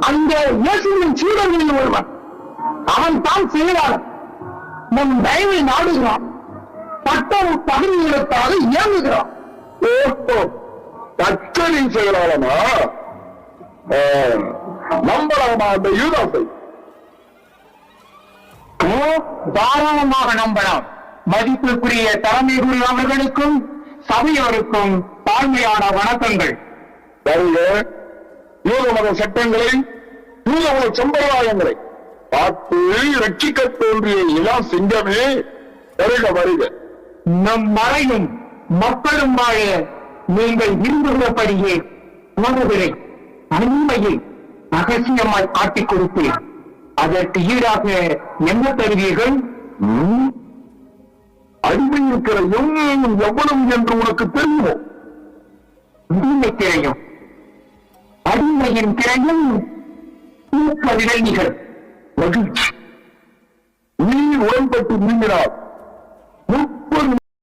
அந்த இயேசுவின் சீடர்களில் ஒருவன். அவன் தான் செயலாளர். நம் தயவை நாடுகிறான். பட்டம் பதவிகளுக்காக இயங்குகிறான். ஓஹோ, தச்சரின் செயலாளனா? நம்பலாமா அந்த யூதாசை? தாராளமாக நம்பலாம். மதிப்புக்குரிய தலைமை குரு அவர்களுக்கும் சபையோருக்கும் தாழ்மையான வணக்கங்கள். யூத மத சட்டங்களை, யூத மத சம்பிரதாயங்களை பார்த்து ரட்சிக்க தோன்றிய இளம் சிங்கமே, வருக வருக. நம் மறையும் மக்களும் வாழ நீங்கள் விரும்புகிறபடியே உணவுகளை அண்மையை ரகசியமாய் காட்டிக் கொடுத்தேன். அதற்கு ஈடாக என்ன தருவீர்கள்? அடிமை கிரையும் எவ்வளவு என்று உனக்கு தெரியுமோ? அடிமை கிரையும் அடிமையின் கிரையும் விலங்கிகள். மகிழ்ச்சி. நீ உடன்பட்டு நீங்கினால்